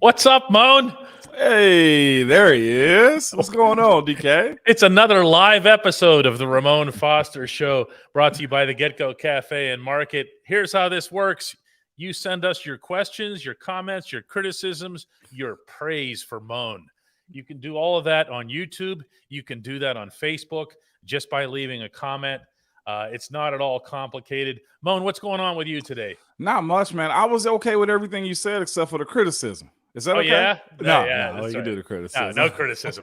What's up, Moan? Hey, there he is. What's going on, DK? It's another live episode of the Ramon Foster Show, brought to you by the Get-Go Cafe and Market. Here's how this works. You send us your questions, your comments, your criticisms, your praise for Moan. You can do all of that on YouTube. You can do that on Facebook just by leaving a comment. It's not at all complicated. Moan, what's going on with you today? Not much, man. I was okay with everything you said except for the criticism. Is that okay? Yeah? No, that's you right. do the criticism. No criticism.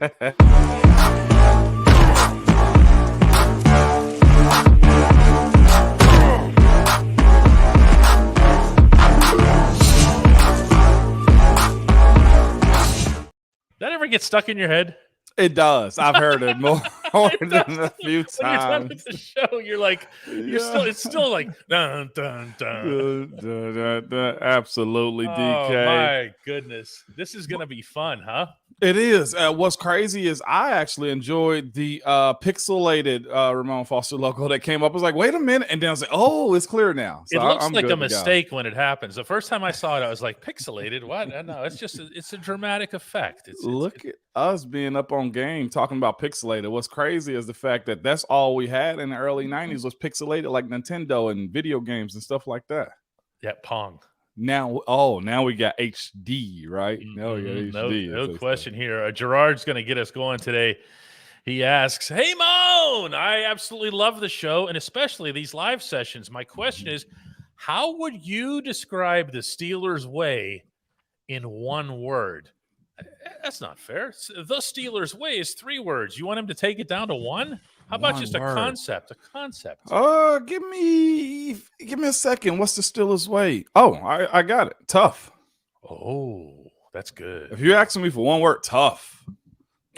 That ever get stuck in your head? It does. I've heard it more than a few times. When you're done with the show, you're like, it's still like, dun, dun, dun. Absolutely, DK. Oh, my goodness. This is going to be fun, huh? It is. What's crazy is I actually enjoyed the pixelated Ramon Foster logo that came up. I was like, wait a minute. And then I was like, oh, it's clear now. So it looks I'm like good a to go. mistake when it happens. The first time I saw it, I was like, pixelated? What? No, it's a dramatic effect. Look at us being up on game talking about pixelated. What's crazy is the fact that that's all we had in the early 90s was pixelated, like Nintendo and video games and stuff like that. Yeah, Pong. Now we got HD, right? Now we got HD. No question here. Gerard's going to get us going today. He asks, hey, Moan, I absolutely love the show and especially these live sessions. My question is, how would you describe the Steelers way in one word? That's not fair. The Steelers way is 3 words. You want him to take it down to 1? How about just a concept? A concept. Give me a second. What's the Steelers way? Oh, I got it. Tough. Oh, that's good. If you're asking me for one word, tough.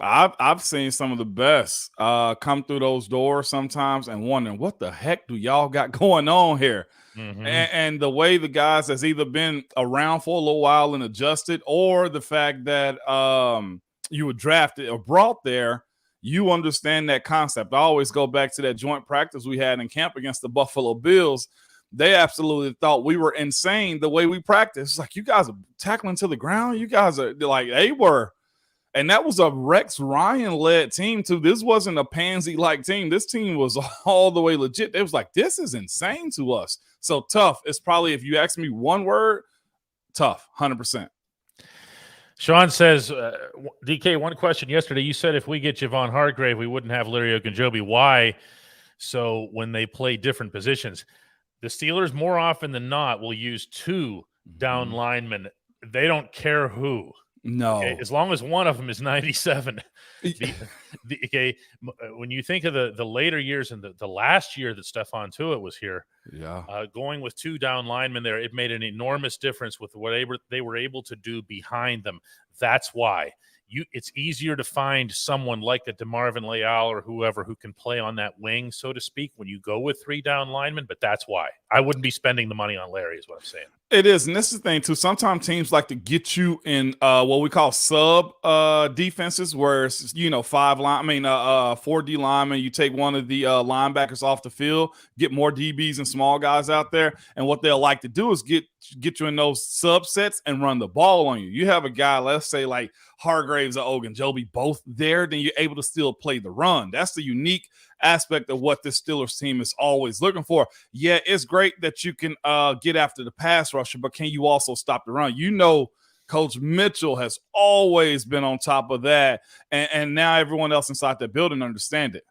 I've seen some of the best come through those doors sometimes and wondering what the heck do y'all got going on here? Mm-hmm. And the way the guys has either been around for a little while and adjusted, or the fact that you were drafted or brought there, you understand that concept. I always go back to that joint practice we had in camp against the Buffalo Bills. They absolutely thought we were insane the way we practiced. It's like, you guys are tackling to the ground. You guys are like, they were. And that was a Rex Ryan-led team, too. This wasn't a pansy-like team. This team was all the way legit. It was like, this is insane to us. So tough is probably, if you ask me one word, tough, 100%. Sean says, DK, one question yesterday. You said if we get Javon Hargrave, we wouldn't have Larry Ogunjobi. Why? So when they play different positions, the Steelers more often than not will use 2 down linemen. They don't care who. No. Okay? As long as one of them is 97. Okay. When you think of the later years and the last year that Stephon Tuitt was here, going with 2 down linemen there, it made an enormous difference with what they were able to do behind them. That's why. It's easier to find someone like a DeMarvin Leal or whoever who can play on that wing, so to speak, when you go with 3 down linemen, but that's why. I wouldn't be spending the money on Larry is what I'm saying. It is, and this is the thing, too. Sometimes teams like to get you in what we call sub defenses, where it's, 4D linemen. You take one of the linebackers off the field, get more DBs and small guys out there, and what they'll like to do is get you in those subsets and run the ball on you. You have a guy, let's say like Hargraves or Ogunjobi, both there, then you're able to still play the run. That's the unique aspect of what this Steelers team is always looking for. Yeah, it's great that you can get after the pass rusher, but can you also stop the run? Coach Mitchell has always been on top of that, and now everyone else inside the building understand it.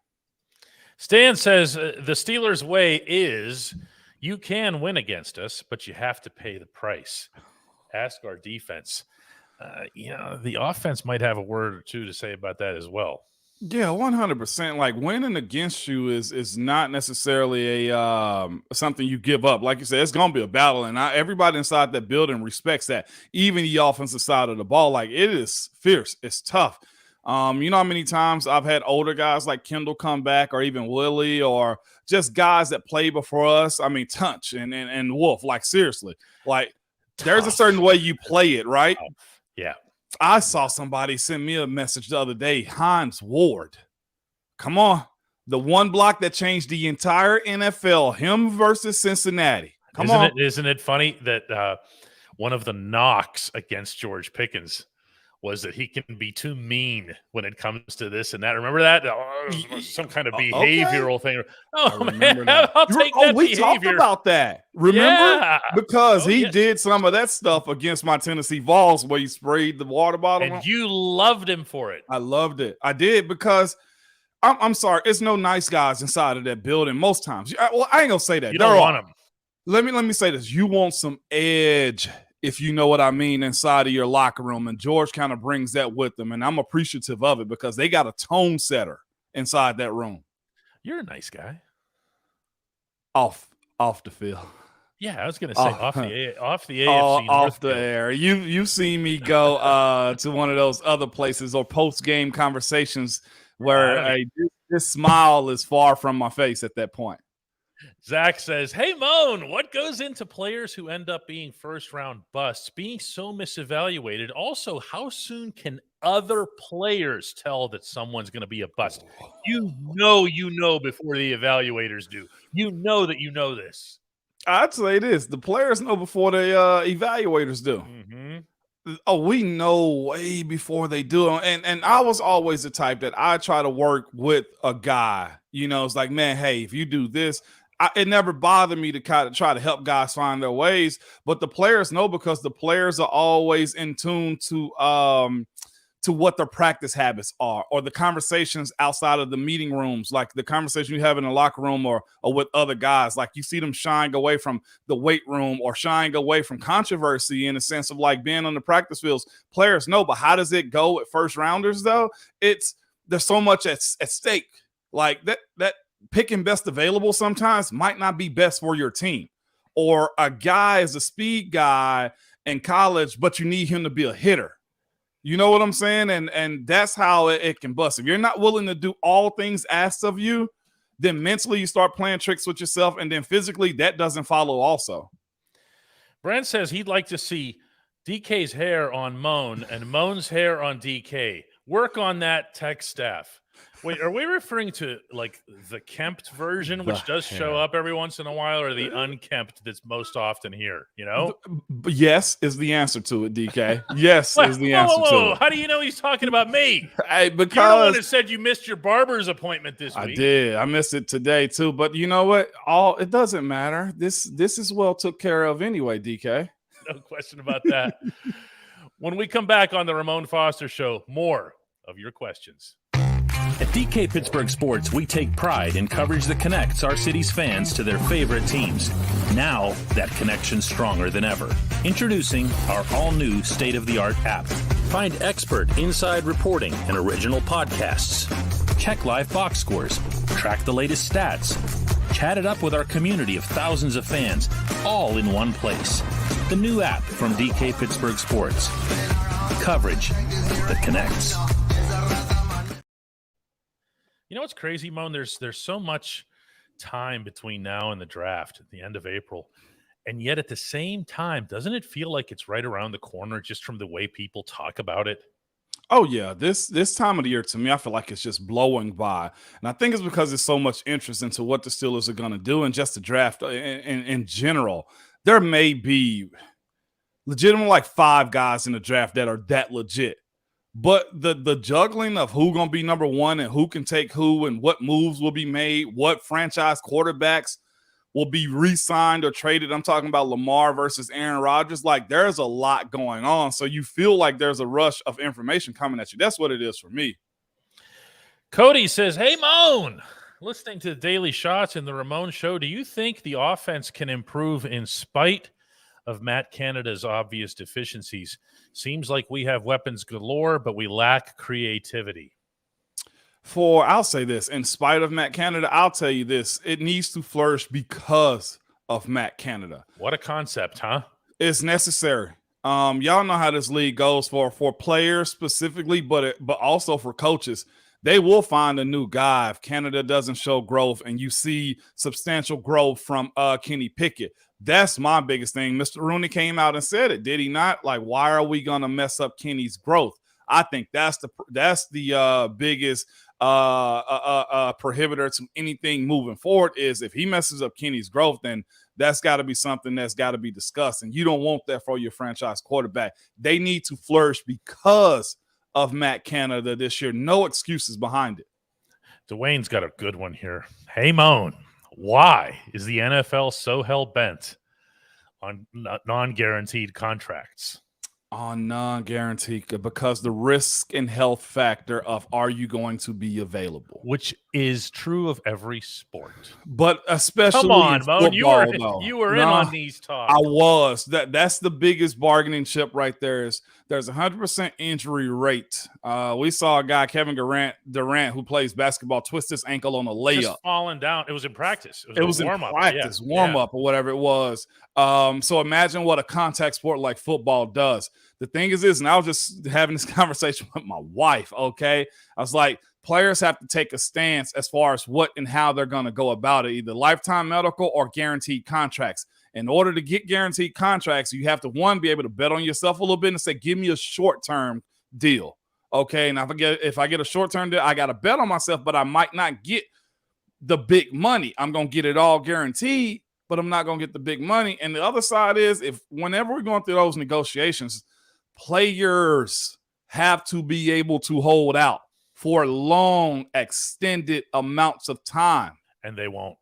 Stan says the Steelers way is you can win against us, but you have to pay the price. Ask our defense. The offense might have a word or two to say about that as well. Yeah, 100%. Like, winning against you is not necessarily a something you give up. Like you said, it's going to be a battle, and everybody inside that building respects that. Even the offensive side of the ball, like, it is fierce. It's tough. You know how many times I've had older guys like Kendall come back, or even Willie, or just guys that play before us. I mean, Tunch and Wolf. Like, seriously, like, there's a certain way you play it, right? Yeah. I saw somebody send me a message the other day, Hines Ward. Come on. The one block that changed the entire NFL, him versus Cincinnati. Come on. Isn't it funny that one of the knocks against George Pickens was that he can be too mean when it comes to this and that. Remember that? Oh, some kind of behavioral thing. Oh, man, I'll take that we behavior. Talked about that. Remember? Yeah. Because he did some of that stuff against my Tennessee Vols where he sprayed the water bottle. And you loved him for it. I loved it. I did because I'm sorry. It's no nice guys inside of that building most times. Well, I ain't going to say that. You don't want them. Let me say this. You want some edge, if you know what I mean, inside of your locker room. And George kind of brings that with them. And I'm appreciative of it because they got a tone setter inside that room. You're a nice guy. Off the field. Yeah, I was going to say off the AFC. Off the air. You see me go to one of those other places or post-game conversations where this smile is far from my face at that point. Zach says, hey, Moan, what goes into players who end up being first-round busts, being so misevaluated? Also, how soon can other players tell that someone's going to be a bust? You know before the evaluators do. You know that you know this. I'd say this. The players know before the evaluators do. Mm-hmm. Oh, we know way before they do. And I was always the type that I try to work with a guy. You know, it's like, man, hey, if you do this, it never bothered me to kind of try to help guys find their ways. But the players know because the players are always in tune to what their practice habits are or the conversations outside of the meeting rooms, like the conversation you have in the locker room or with other guys. Like you see them shying away from the weight room or shying away from controversy in the sense of like being on the practice fields. Players know, but how does it go at first rounders though? There's so much at stake. Like that picking best available sometimes might not be best for your team. Or a guy is a speed guy in college, but you need him to be a hitter. You know what I'm saying? And that's how it can bust. If you're not willing to do all things asked of you, then mentally you start playing tricks with yourself, and then physically that doesn't follow also. Brent says he'd like to see DK's hair on Moan and Moan's hair on DK. Work on that tech staff. Wait, are we referring to like the kempt version, which does show up every once in a while, or the unkempt that's most often here? You know? Yes is the answer to it, DK. Yes is the answer to it. How do you know he's talking about me? Hey, because you're the one that said you missed your barber's appointment this week. I did. I missed it today too. But you know what? It doesn't matter. This is well took care of anyway, DK. No question about that. When we come back on the Ramon Foster Show, more of your questions. At DK Pittsburgh Sports, we take pride in coverage that connects our city's fans to their favorite teams. Now, that connection's stronger than ever. Introducing our all-new state-of-the-art app. Find expert inside reporting and original podcasts. Check live box scores. Track the latest stats. Chat it up with our community of thousands of fans, all in one place. The new app from DK Pittsburgh Sports. Coverage that connects. You know what's crazy, Moan? There's so much time between now and the draft at the end of April. And yet at the same time, doesn't it feel like it's right around the corner just from the way people talk about it? Oh, yeah. This time of the year, to me, I feel like it's just blowing by. And I think it's because there's so much interest into what the Steelers are going to do and just the draft in general. There may be legitimately like 5 guys in the draft that are that legit. But the juggling of who going to be number one and who can take who and what moves will be made, what franchise quarterbacks will be re-signed or traded. I'm talking about Lamar versus Aaron Rodgers. Like, there's a lot going on. So you feel like there's a rush of information coming at you. That's what it is for me. Cody says, hey, Moan, listening to the Daily Shots in the Ramon Show, do you think the offense can improve in spite of Matt Canada's obvious deficiencies? Seems like we have weapons galore, but we lack creativity. I'll say this, in spite of Matt Canada, I'll tell you this, it needs to flourish because of Matt Canada. What a concept, huh? It's necessary. Y'all know how this league goes for players specifically, but also for coaches. They will find a new guy if Canada doesn't show growth and you see substantial growth from Kenny Pickett. That's my biggest thing. Mr. Rooney came out and said it, did he not? Like, why are we going to mess up Kenny's growth? I think that's the biggest prohibitor to anything moving forward is if he messes up Kenny's growth, then that's got to be something that's got to be discussed. And you don't want that for your franchise quarterback. They need to flourish because of Matt Canada this year. No excuses behind it. Dwayne's got a good one here. Hey, Moan, why is the NFL so hell-bent on non-guaranteed contracts? On non-guaranteed, because the risk and health factor of are you going to be available, which is true of every sport, but especially come on, Moan, football, you were in on these talks. I was. That's the biggest bargaining chip right there. Is there's 100% injury rate. We saw a guy, Kevin Durant, who plays basketball, twist his ankle on a layup, just falling down. It was in practice. It was in practice, warm up or whatever it was. So imagine what a contact sport like football does. The thing is this, and I was just having this conversation with my wife, okay? I was like, players have to take a stance as far as what and how they're going to go about it, either lifetime medical or guaranteed contracts. In order to get guaranteed contracts, you have to, one, be able to bet on yourself a little bit and say, give me a short-term deal, okay? Now, if I get a short-term deal, I got to bet on myself, but I might not get the big money. I'm going to get it all guaranteed, but I'm not going to get the big money. And the other side is, if whenever we're going through those negotiations, players have to be able to hold out for long, extended amounts of time. And they won't.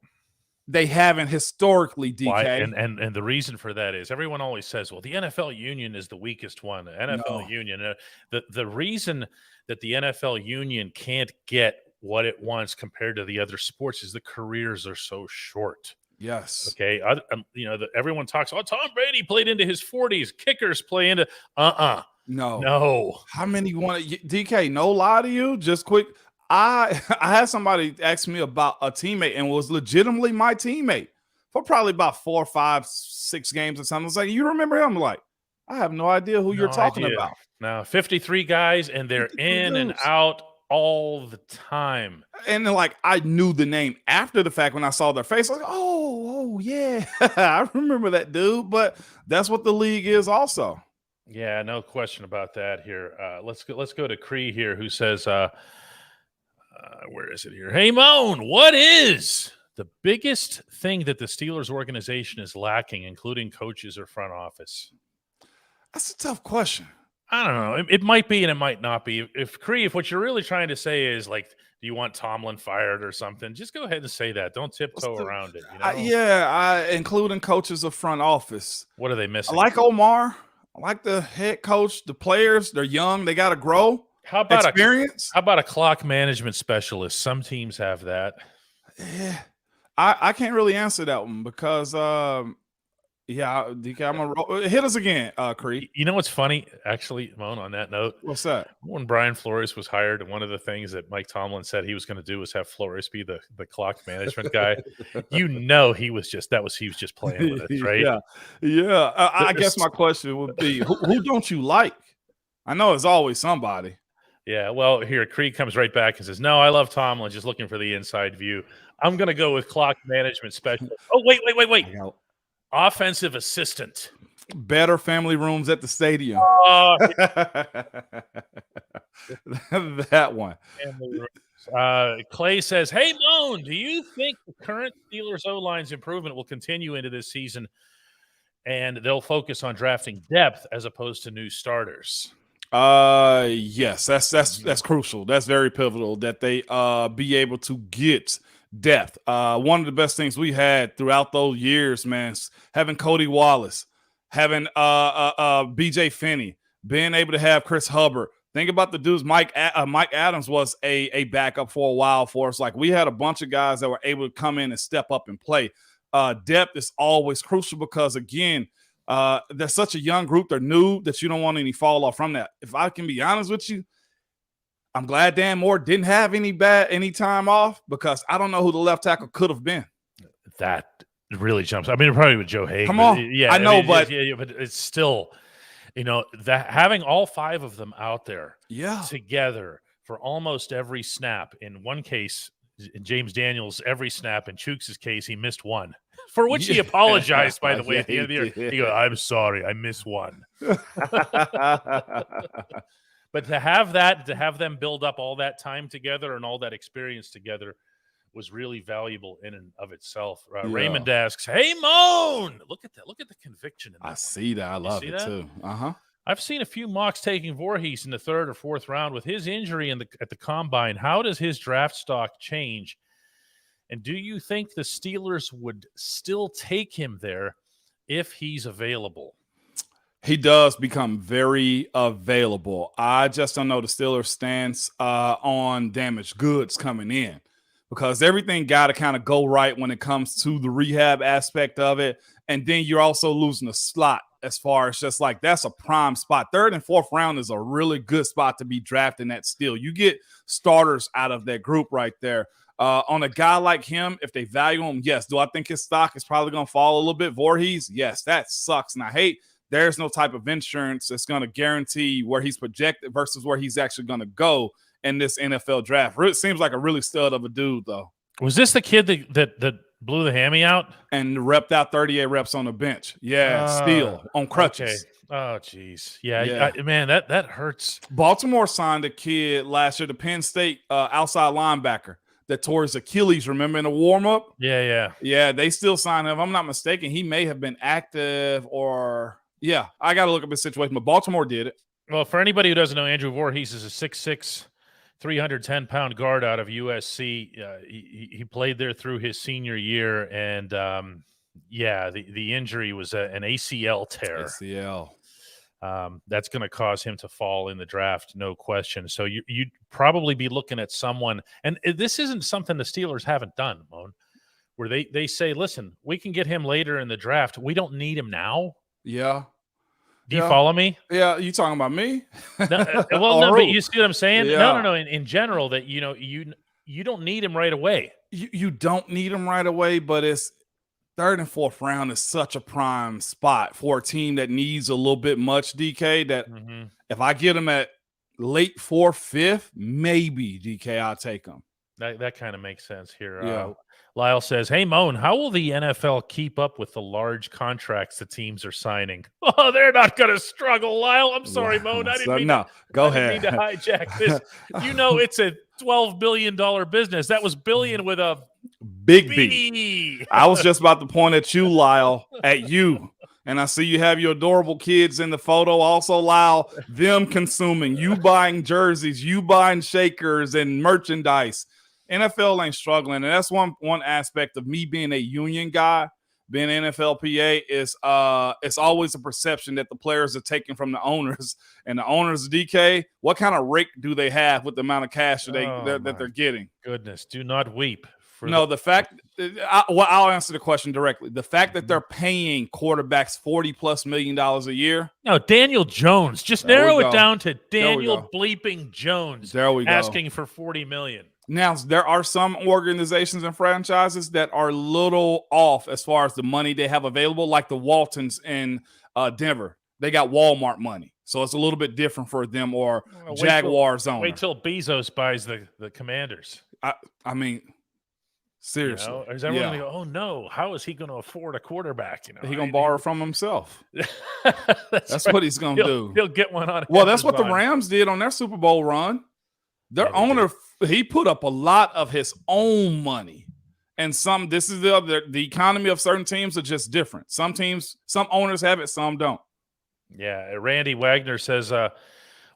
They haven't historically, DK. Why? And the reason for that is everyone always says, well, the NFL union is the weakest one. The NFL union. The reason that the NFL union can't get what it wants compared to the other sports is the careers are so short. Yes. Okay. Everyone talks, Tom Brady played into his 40s. Kickers play into No. How many want to DK? No lie to you. Just quick. I had somebody ask me about a teammate and was legitimately my teammate for probably about 4, 5, 6 games or something. I was like, you remember him? I'm like, I have no idea who you're talking about. No, 53 guys, and they're in and out all the time. And then, like, I knew the name after the fact when I saw their face. I was like, oh yeah, I remember that dude. But that's what the league is also. Yeah, no question about that here. Let's go to Cree here, who says, where is it here? Hey, Moan, what is the biggest thing that the Steelers organization is lacking, including coaches or front office? That's a tough question. I don't know. It might be and it might not be. If what you're really trying to say is, like, do you want Tomlin fired or something? Just go ahead and say that. Don't tiptoe around it. Including coaches of front office. What are they missing? I like Omar. I like the head coach. The players, they're young. They got to grow. How about experience? How about a clock management specialist? Some teams have that. Yeah, I can't really answer that one because DK, I'm gonna hit us again, Creed. You know what's funny, actually, Moan, on that note? What's that? When Brian Flores was hired, and one of the things that Mike Tomlin said he was going to do was have Flores be the clock management guy. He was just playing with us, right? Yeah. I guess my question would be, who don't you like? I know it's always somebody. Yeah, well, here, Creed comes right back and says, no, I love Tomlin, just looking for the inside view. I'm going to go with clock management specialist. Oh, wait. Offensive assistant. Better family rooms at the stadium. That one. Clay says, hey, Moan, do you think the current Steelers O-line's improvement will continue into this season and they'll focus on drafting depth as opposed to new starters? Yes, that's crucial. That's very pivotal that they be able to get depth. One of the best things we had throughout those years, man, having Cody Wallace, having BJ Finney, being able to have Chris Hubbard. Think about the dudes. Mike Adams was a backup for a while for us. Like, we had a bunch of guys that were able to come in and step up and play. Depth is always crucial because, again, they're such a young group. They're new that you don't want any fall off from that. If I can be honest with you, I'm glad Dan Moore didn't have any time off because I don't know who the left tackle could have been. That really jumps. I mean, probably with Joe Haig. Come on. Yeah, I know, but it's still, that having all 5 of them out there together for almost every snap. In one case, in James Daniels, every snap. In Chooks' case, he missed one. For which he apologized, by the way, at the end of the year. He goes, I'm sorry, I missed one. But to have them build up all that time together and all that experience together was really valuable in and of itself. Yeah. Raymond asks, "Hey, Moan, look at that! Look at the conviction in that. I see that. I love it too. I've seen a few mocks taking Voorhees in the 3rd or 4th round. With his injury at the combine, how does his draft stock change? And do you think the Steelers would still take him there if he's available?" He does become very available. I just don't know the Steelers' stance on damaged goods coming in, because everything got to kind of go right when it comes to the rehab aspect of it. And then you're also losing a slot as far as just like that's a prime spot. 3rd and 4th round is a really good spot to be drafting that still. You get starters out of that group right there. On a guy like him, if they value him, yes. Do I think his stock is probably going to fall a little bit? Voorhees, yes, that sucks. And I hate there's no type of insurance that's going to guarantee where he's projected versus where he's actually going to go in this NFL draft. It seems like a really stud of a dude, though. Was this the kid that blew the hammy out? And repped out 38 reps on the bench. Yeah, Steel on crutches. Okay. Oh, geez. Yeah. Man, that hurts. Baltimore signed a kid last year, the Penn State outside linebacker that tore his Achilles, remember, in a warm-up? Yeah. Yeah, they still signed him. If I'm not mistaken, he may have been active or – yeah, I got to look up his situation, but Baltimore did it. Well, for anybody who doesn't know, Andrew Voorhees is a 6'6", 310-pound guard out of USC. He played there through his senior year, and the injury was an ACL tear. ACL. That's going to cause him to fall in the draft, no question. So you'd probably be looking at someone, and this isn't something the Steelers haven't done, Moan, where they say, listen, we can get him later in the draft. We don't need him now. Yeah. Do you follow me? Yeah, you talking about me? No, but you see what I'm saying? Yeah. No. In general, that you don't need him right away. You don't need him right away, but it's 3rd and 4th round is such a prime spot for a team that needs a little bit much, DK, that if I get him at late 4th, 5th, maybe, DK, I'll take him. That kind of makes sense here. Yeah. Lyle says, "Hey, Moan, how will the NFL keep up with the large contracts the teams are signing?" Oh, they're not going to struggle, Lyle. I'm sorry, Moan. I didn't mean to hijack this. It's a $12 billion business. That was billion with a big B. I was just about to point at you, Lyle, at you. And I see you have your adorable kids in the photo. Also, Lyle, them consuming, you buying jerseys, you buying shakers and merchandise. NFL ain't struggling, and that's one aspect of me being a union guy, being an NFLPA, is it's always a perception that the players are taking from the owners, and the owners, DK, what kind of rake do they have with the amount of cash that they're getting? Goodness, do not weep. I'll answer the question directly. The fact that they're paying quarterbacks $40+ million a year. No, Daniel Jones. Just narrow it down to Daniel bleeping Jones. There we go. Asking for $40 million. Now, there are some organizations and franchises that are a little off as far as the money they have available, like the Waltons in Denver. They got Walmart money, so it's a little bit different for them, or Jaguars owner. Wait till Bezos buys the Commanders. I mean, seriously. Is everyone going to go, oh, no, how is he going to afford a quarterback? He's going to borrow from himself. That's right. What he's going to do. He'll get one on. Well, that's what the Rams did on their Super Bowl run. Their owner, he put up a lot of his own money. And the economy of certain teams are just different. Some teams, some owners have it, some don't. Yeah. Randy Wagner says,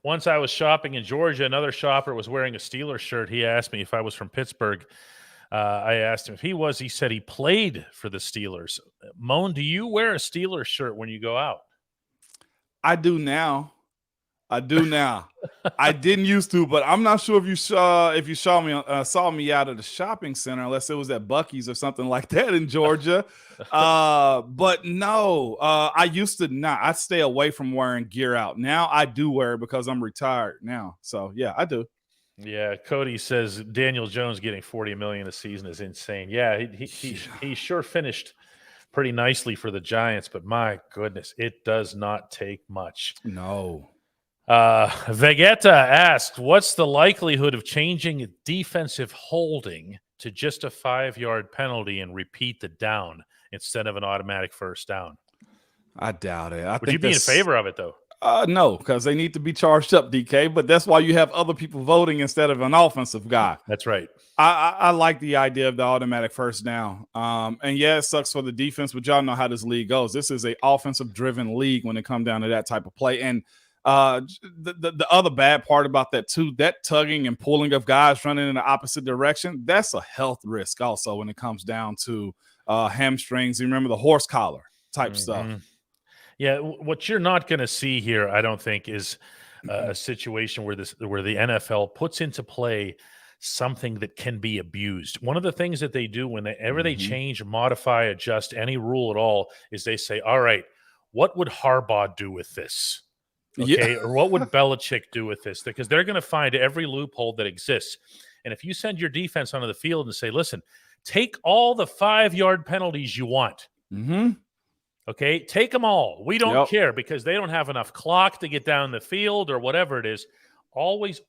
once I was shopping in Georgia, another shopper was wearing a Steelers shirt. He asked me if I was from Pittsburgh. I asked him if he was. He said he played for the Steelers. Moan, do you wear a Steelers shirt when you go out? I do now. I didn't used to, but I'm not sure if you saw me out of the shopping center, unless it was at Buc-ee's or something like that in Georgia. But no, I used to not. I stay away from wearing gear out. Now I do wear it because I'm retired now. So yeah, I do. Yeah, Cody says Daniel Jones getting $40 million a season is insane. Yeah, he sure finished pretty nicely for the Giants, but my goodness, it does not take much. No. Vegeta asked, what's the likelihood of changing defensive holding to just a 5-yard penalty and repeat the down instead of an automatic first down? I doubt it. Would you be in favor of it, though? No, because they need to be charged up, DK. But that's why you have other people voting instead of an offensive guy. That's right. I like the idea of the automatic first down. And yeah, it sucks for the defense, but y'all know how this league goes. This is a offensive-driven league when it comes down to that type of play. And the other bad part about that too, that tugging and pulling of guys running in the opposite direction, that's a health risk also when it comes down to hamstrings. You remember the horse collar type stuff. Yeah, what you're not going to see here, I don't think, is a situation where the NFL puts into play something that can be abused. One of the things that they do whenever they change, modify, adjust any rule at all is they say, all right, what would Harbaugh do with this? Okay, or what would Belichick do with this? Because they're going to find every loophole that exists. And if you send your defense onto the field and say, listen, take all the 5-yard penalties you want. Okay, take them all. We don't care because they don't have enough clock to get down the field or whatever it is. Always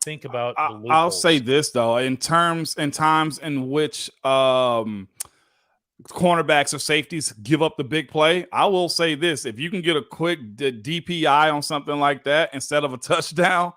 think about the loopholes. I'll say this, though, in times in which cornerbacks or safeties give up the big play, I will say this. If you can get a quick DPI on something like that instead of a touchdown,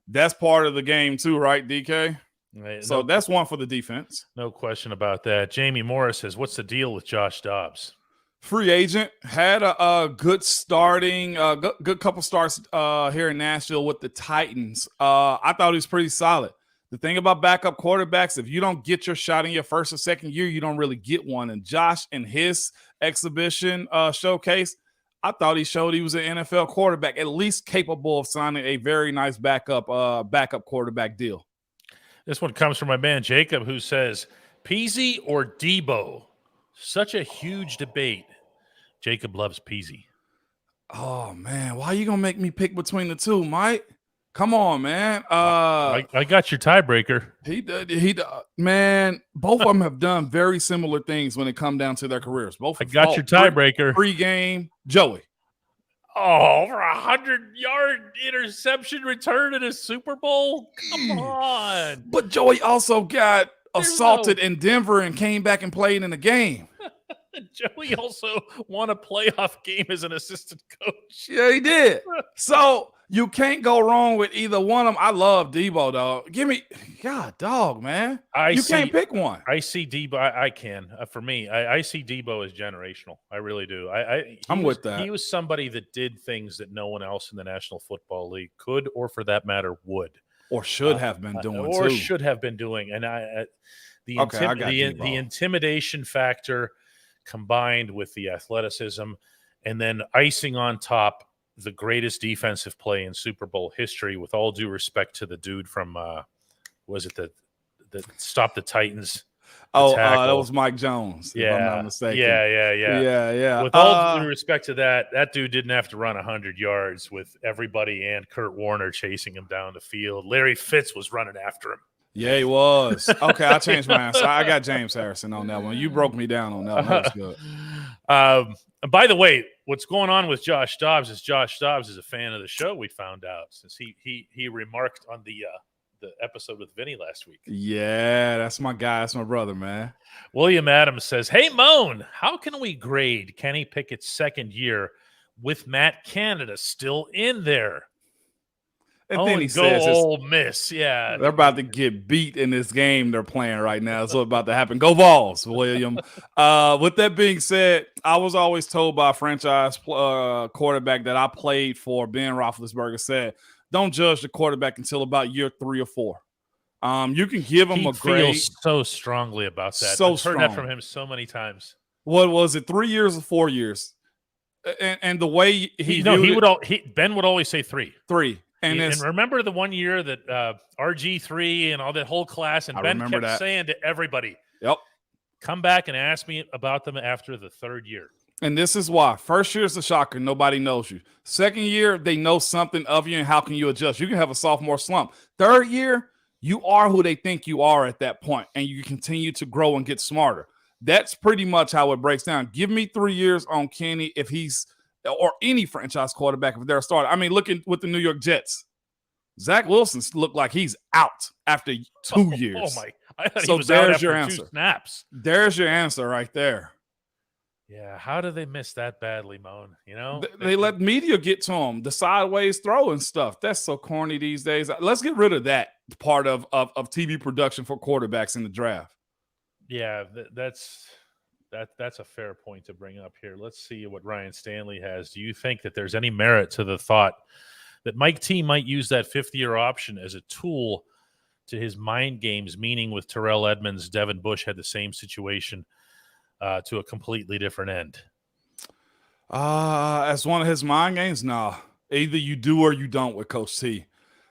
that's part of the game too, right, DK? Right. So that's one for the defense. No question about that. Jamie Morris says, what's the deal with Josh Dobbs? Free agent, had a good starting, good couple starts here in Nashville with the Titans. I thought he was pretty solid. The thing about backup quarterbacks, if you don't get your shot in your first or second year, you don't really get one. And Josh, in his exhibition showcase, I thought he showed he was an NFL quarterback, at least capable of signing a very nice backup quarterback deal. This one comes from my man Jacob, who says, Peasy or Deebo? Such a huge debate. Jacob loves Peasy. Oh, man. Why are you going to make me pick between the two, Mike? Come on, man. I got your tiebreaker. Man, both of them have done very similar things when it come down to their careers. Both. I got your tiebreaker. Pre-game, Joey. Oh, over 100-yard interception return in a Super Bowl? Come on. But Joey also got assaulted in Denver and came back and played in the game. Joey also won a playoff game as an assistant coach. Yeah, he did. So you can't go wrong with either one of them. I love Deebo, dog. Give me, God, dog, man. You can't pick one. I see Deebo. I can. For me, I see Deebo as generational. I really do. I'm with that. He was somebody that did things that no one else in the National Football League could, or for that matter, would. Or should have been doing, or should have been doing. And the intimidation factor combined with the athleticism, and then icing on top, the greatest defensive play in Super Bowl history, with all due respect to the dude from, was it the stop the Titans? That was Mike Jones, if I'm not mistaken. Yeah. With all due respect to that dude didn't have to run 100 yards with everybody and Kurt Warner chasing him down the field. Larry Fitz was running after him. Yeah, he was. Okay, I changed my answer. I got James Harrison on that one. You broke me down on that one. That was good. By the way, what's going on with Josh Dobbs is a fan of the show, we found out, since he remarked on the episode with Vinny last week. Yeah, that's my guy. That's my brother, man. William Adams says, hey, Moan, how can we grade Kenny Pickett's second year with Matt Canada still in there? And then he says, Ole Miss, yeah. They're about to get beat in this game they're playing right now. That's what's about to happen. Go Vols, William. With that being said, I was always told by a franchise quarterback that I played for, Ben Roethlisberger, said, don't judge the quarterback until about year 3 or 4. You can give him a grade. He feels so strongly about that. So I've heard that from him so many times. What was it, 3 years or 4 years? And the way Ben would always say 3. 3. And remember the one year that RG3 and all that whole class, and Ben kept saying to everybody, "Yep, come back and ask me about them after the 3rd year." And this is why. First year is a shocker. Nobody knows you. Second year, they know something of you, and how can you adjust? You can have a sophomore slump. 3rd year, you are who they think you are at that point, and you continue to grow and get smarter. That's pretty much how it breaks down. Give me 3 years on Kenny if he's – or any franchise quarterback if they're a starter. I mean, looking with the New York Jets, Zach Wilson looked like he's out after 2 years. Oh, my. I thought he was out after 2 snaps. There's your answer right there. Yeah, how do they miss that badly, Moan? You know, they let media get to them, the sideways throw and stuff. That's so corny these days. Let's get rid of that part of TV production for quarterbacks in the draft. Yeah, that's a fair point to bring up here. Let's see what Ryan Stanley has. Do you think that there's any merit to the thought that Mike T might use that fifth-year option as a tool to his mind games, meaning with Terrell Edmonds, Devin Bush had the same situation to a completely different end? As one of his mind games? Nah. Either you do or you don't with Coach T.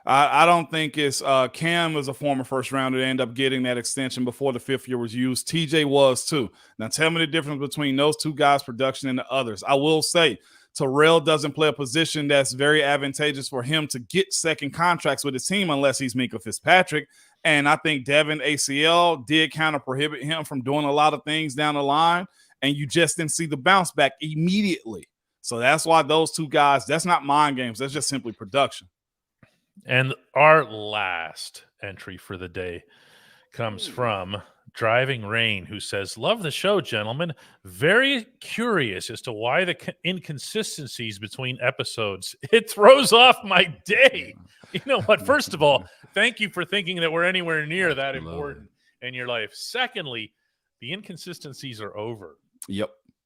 I don't think it's Cam is a former first rounder to end up getting that extension before the fifth year was used. TJ was too. Now tell me the difference between those two guys' production and the others. I will say Terrell doesn't play a position that's very advantageous for him to get second contracts with his team unless he's Minkah Fitzpatrick. And I think Devin ACL did kind of prohibit him from doing a lot of things down the line, and you just didn't see the bounce back immediately. So that's why those two guys, that's not mind games. That's just simply production. And our last entry for the day comes from Driving Rain, who says, love the show, gentlemen. Very curious as to why the inconsistencies between episodes. It throws off my day. You know what? First of all, thank you for thinking that we're anywhere near that important in your life. Secondly, the inconsistencies are over.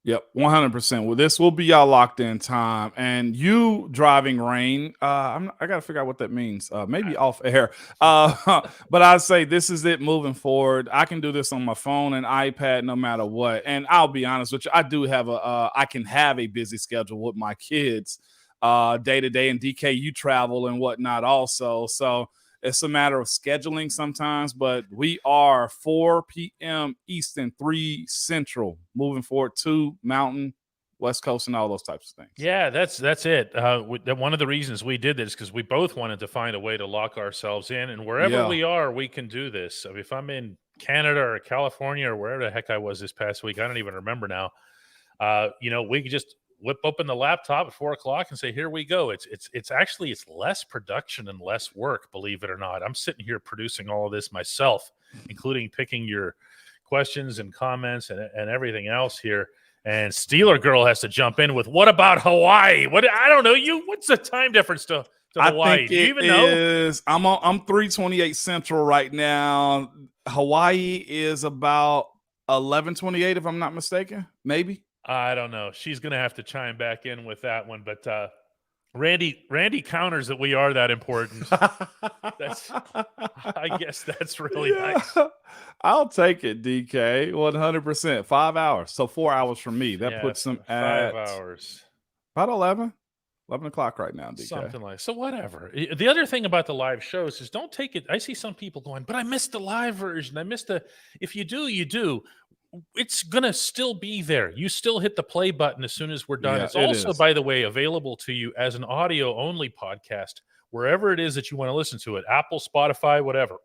Yep, 100%. Well, this will be y'all locked in time. And you Driving Rain, I got to figure out what that means. Maybe off air. But I'd say this is it moving forward. I can do this on my phone and iPad no matter what. And I'll be honest with you, I do have I can have a busy schedule with my kids day to day. And DK, you travel and whatnot also. So it's a matter of scheduling sometimes, but we are 4 p.m. Eastern, 3 Central, moving forward, 2 Mountain, West Coast, and all those types of things. Yeah, that's it. One of the reasons we did this is because we both wanted to find a way to lock ourselves in, and wherever we are, we can do this. So if I'm in Canada or California or wherever the heck I was this past week, I don't even remember now. We could just whip open the laptop at 4 o'clock and say, here we go. It's actually less production and less work, believe it or not. I'm sitting here producing all of this myself, including picking your questions and comments and everything else here. And Steeler Girl has to jump in with, what about Hawaii? I don't know. What's the time difference to Hawaii? Do you even know? I'm 3:28 Central right now. Hawaii is about 11:28, if I'm not mistaken. Maybe. I don't know. She's going to have to chime back in with that one. But Randy counters that we are that important. I guess that's really nice. I'll take it, DK. 100%. 5 hours. So 4 hours from me. That puts them at 5 hours. About 11 o'clock right now, DK. Something like so. Whatever. The other thing about the live shows is don't take it. I see some people going, but I missed the live version. I missed the. If you do, you do. It's going to still be there. You still hit the play button as soon as we're done. Yeah, it's also, by the way, available to you as an audio-only podcast, wherever it is that you want to listen to it, Apple, Spotify, whatever.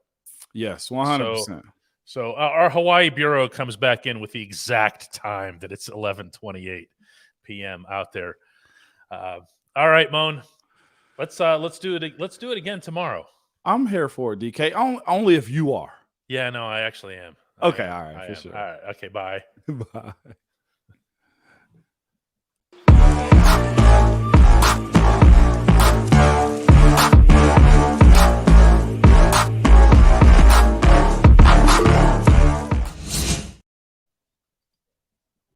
Yes, 100%. So our Hawaii Bureau comes back in with the exact time that it's 11:28 p.m. out there. All right, Moan. Let's do it. Let's do it again tomorrow. I'm here for it, DK. Only if you are. Yeah, no, I actually am. Okay, all right, for sure. All right, okay, bye. Bye.